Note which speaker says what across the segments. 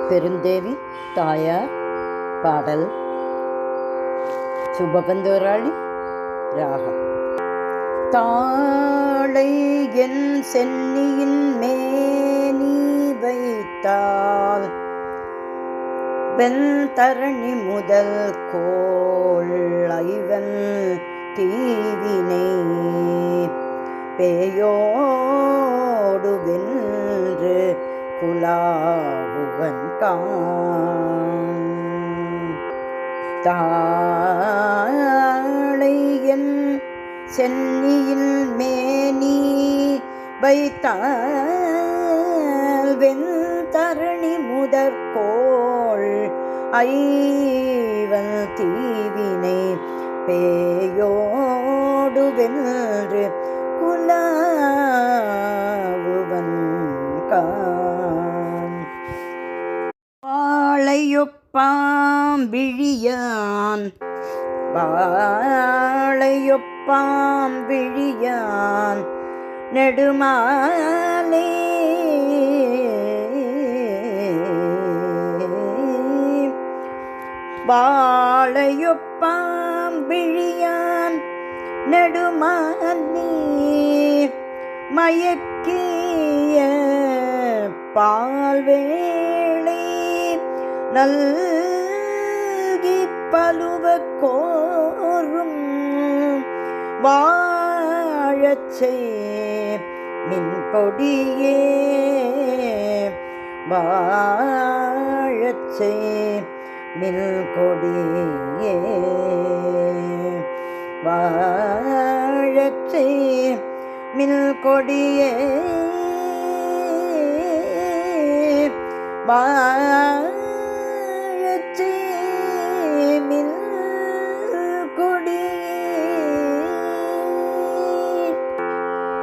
Speaker 1: பெருந்தேவி தாயார் பாடல். சுபபந்தோராளி ராகம். தாளை என் சென்னியின் மேனி வைத்தால் வெண்தரணி முதல் கோள் ஐவன் தீவினை பேயோடு வென்று குலாவுவன் காண். தாளை என் சென்னியில் மேனி வைத்தால் வெண்தரணி முதற்கோள் ஐவன் தீவினை பேயோடு வென்று குலாவுவன் காண். வாழையொப்பாம்பிழியான் வாழையொப்பாம்பிழியான் நெடுமாலே வாழையொப்பாம்பிழியான் நெடுமாலே மயக்கிய பால்வேளை நல்கி பலுவ கோரும் வாழச்சே மின்கொடியே வாழச்சே மின்கொடியே வாழச்சே மின்கொடியே வாழச்சே மின்கொடியே.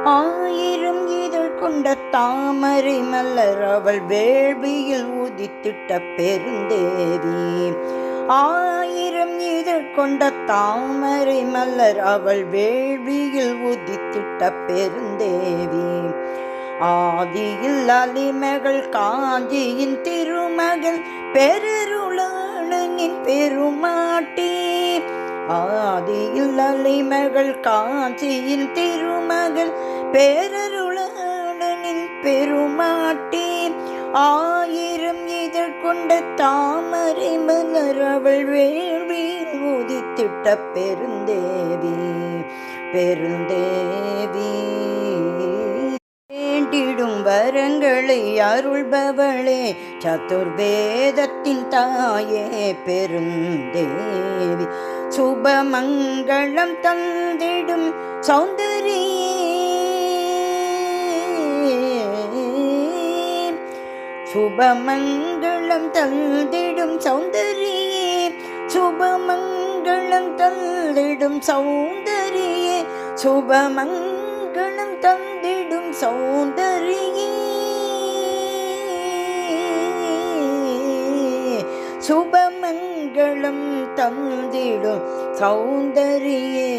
Speaker 1: ஆயிரம் இதழ் கொண்ட தாமரை மலர் அவள் வேள்வியில் உதித்திட்ட பெருந்தேவி. ஆயிரம் இதழ் கொண்ட தாமரை மலர் அவள் வேள்வியில் உதித்திட்ட பெருந்தேவி. ஆதியில் அலிமகள் காஞ்சியின் திருமகள் பெருருளாளனின் பெருமாட்டி. ஆதியில் அலிமகள் காஞ்சியின் திருமகள் பெருருளாளனின் பெருமாட்டி. ஆயிரம் இதழ் கொண்ட தாமரை மலர் அவள் வேள்வியில் உதித்திட்ட பெருந்தேவி. பெருந்தேவி வேண்டிடும் வரங்களை அருள்பவளே சதுர்வேதத்தின் தாயே பெருந்தேவி. சுபமங்களம் தந்திடும் சௌந்தரியே சுபமங்களம் தந்திடும் சௌந்தரியே சுபமங்களம் தந்திடும் சௌந்தரியே சுபமங்களம் தந்திடும் சௌந்தரியே சுபமங்களம் தந்திடும் சௌந்தரியே.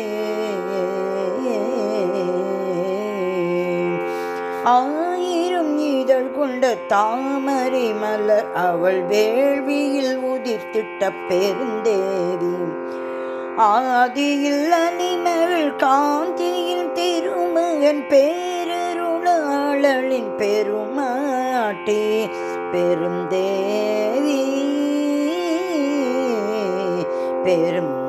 Speaker 1: ஆயிரம் இதழ் கொண்ட தாமரை மலர் அவள் வேள்வியில் உதித்திட்ட பெருந்தேவி. ஆதியில் அலிமகள் காஞ்சியில் திருமகன் பேரருளாளனின் பெருமாட்டி பெருந்தேவி. பெருந்தேவி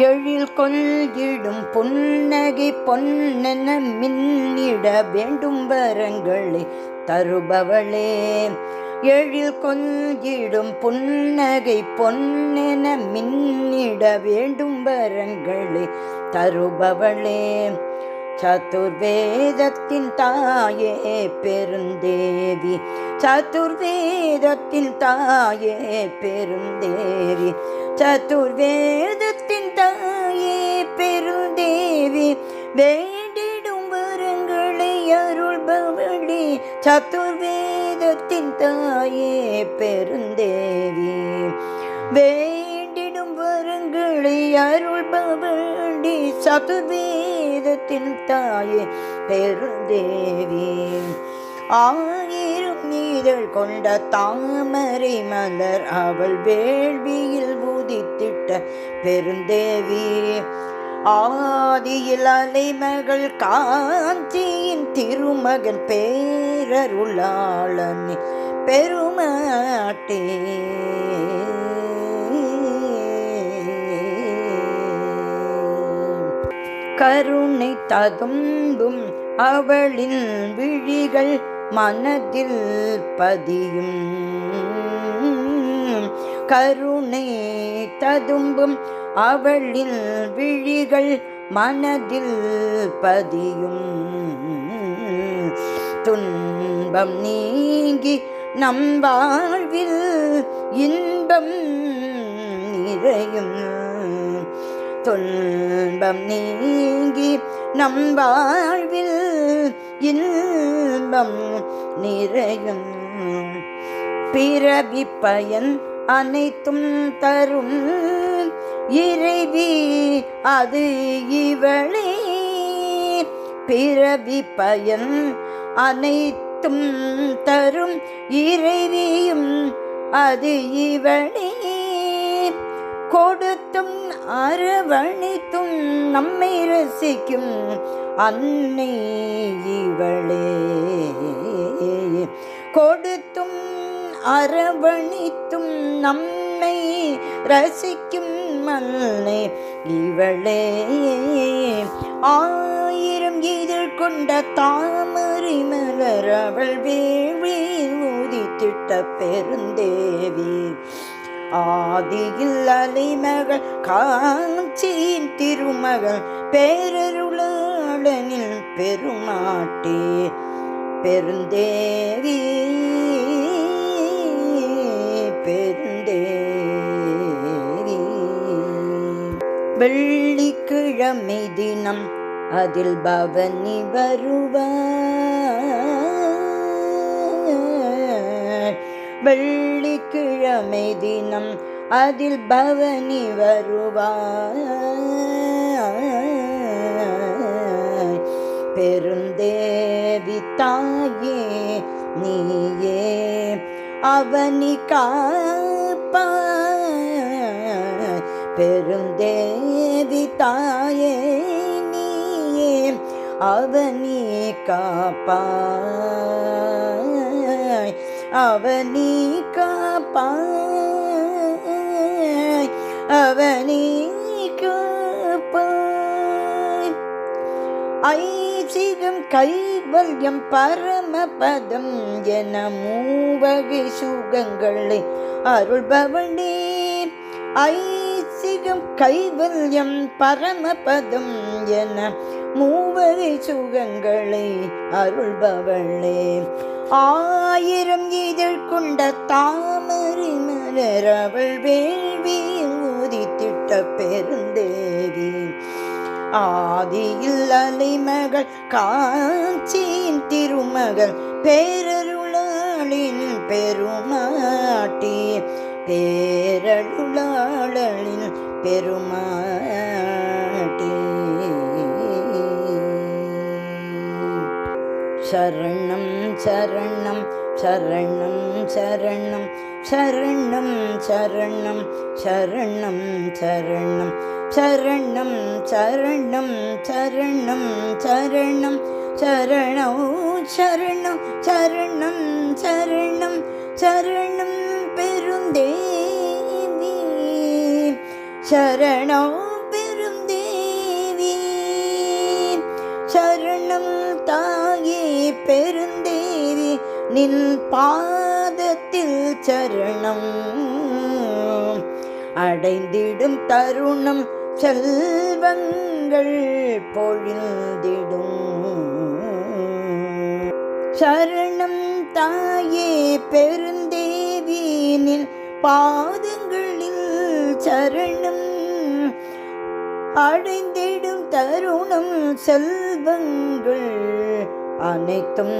Speaker 1: எழில் கொள்கிடும் புன்னகை பொன்னென மின்னிட வேண்டும் வரங்களை தருபவளே. எழில் கொள்கிடும் புன்னகை பொன்னென மின்னிட வேண்டும் வரங்களை தருபவளே. சதுர்வேதத்தின் தாயே பெருந்தேவி. சதுர்வேதத்தின் தாயே பெருந்தேவி. சதுர்வேதத்தின் தாயே பெருந்தேவி. வேண்டிடும் வரங்களை அருள்பவளே சதுர்வேதத்தின் தாயே பெருந்தேவி. வேண்டிடும் வரங்களை அருள்பவளே சதுர்வேதத்தின் தாயே பெருந்தேவி. ஆயிரம் இதழ் கொண்ட தாமரை மலர் அவள் வேள்வியில் உதித்திட்ட பெருந்தேவி. ஆதியில் அலைமகள் காஞ்சியின் திருமகன் பேரருளாளன் பெருமாட்டே. கருணை ததும்பும் அவளின் விழிகள் மனதில் பதியும். கருணை ததும்பும் அவளின் விழிகள் மனதில் பதியும். துன்பம் நீங்கி நம் வாழ்வில் இன்பம் நிறையும். துன்பம் நீங்கி நம் வாழ்வில் இன்பம் நிறையும். பிறவி பயன் அனைத்தும் தரும் இறைவி அது இவளே. பிறவி பயன் அனைத்தும் தரும் இறைவியும் அது இவளே. கொடுத்தும் அரவணைத்தும் நம்மை ரசிக்கும் அன்னை இவளே. கொடுத்தும் அரவணைத்தும் நம்மை ரசிக்கும் அன்னை இவளே. ஆயிரம் இதழ் கொண்ட தாமரை மலர் அவள் வேள்வியில் உதித்திட்ட பெருந்தேவி. ஆதியில் அலைமகள் காஞ்சியின் திருமகள் பேரருளாளனில் பெருமாட்டே பெருந்தேவி. பெருந்தேவி. வெள்ளிக்கிழமை தினம் அதில் பவனி வருவார். வெள்ளிக்கிழமை தினம் அதில் பவனி வருவார். பெருந்தேவி தாயே நீயே அவனி காப்பாய். பெருந்தேவி தாயே நீயே அவனி காப்பாய். அவனி காப்பாய். அவனி காப்பாய். ஐசிகம் கைவல்யம் பரமபதம் என மூவகை சுகங்களை அருள்பவளே. ஐசிகம் கைவல்யம் பரமபதம் என மூவகை சுகங்களை அருள்பவளே. ஆயிரம் இதழ் கொண்ட தாமரை மலர் அவள் வேள்வியில் உதித்திட்ட பெருந்தேவி. ஆதியில் அலைமகள் காஞ்சியின் திருமகள் பேரருளாளின் பெருமாட்டி பேரருளாளின் பெருமாட்டி. சரணம் சரணம் சரணம் சரணம் சரணம் சரணம் சரணம் சரணம் சரணம் சரணம் சரணம் சரணம் சரணம் சரணம் சரணம் சரணம் சரணம் பெருந்தேவி. சரணம் பெருந்தேவி. சரணம் தாயே பெருந்தேவி. நின் பாதத்தில் சரணம். அடைந்திடும் தருணம் செல்வங்கள் பொழிந்திடும். சரணம் தாயே பெருந்தேவி. நின் பாதங்களில் சரணம். அடைந்திடும் தருணம் செல்வங்கள் அனைத்தும்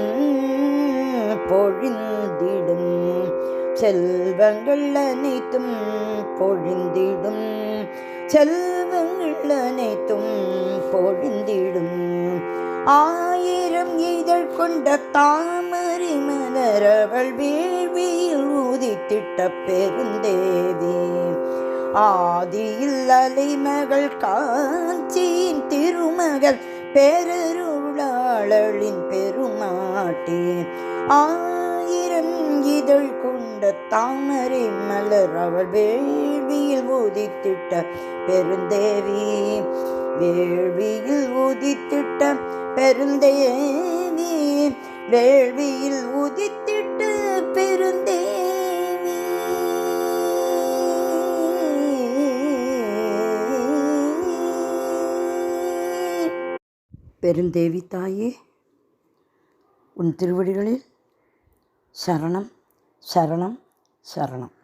Speaker 1: பொழிந்திடும். செல்வங்கள் அனைத்தும் பொழிந்திடும். செல்வங்கள் அனைத்தும் பொழிந்திடும். ஆயிரம் இதழ் கொண்ட தாமரை மலரவள் வேள்வியில் உதித்திட்ட பெருந்தேவி ஆதியில் அலைமகள் காஞ்சியின் திருமகள் பேரருளாளளின் பெருமாட்டி ஆயிரம் இதழ் கொண்ட தாமரை மலர் அவள் வேள்வியில் உதித்திட்ட பெருந்தேவி வேள்வியில் உதித்திட்ட பெருந்தேவி வேள்வியில் உதித்திட்ட பெருந்தேவி. பெருந்தேவி தாயே, உன் திருவடிகளில் சரணம் சரணம் சரணம்.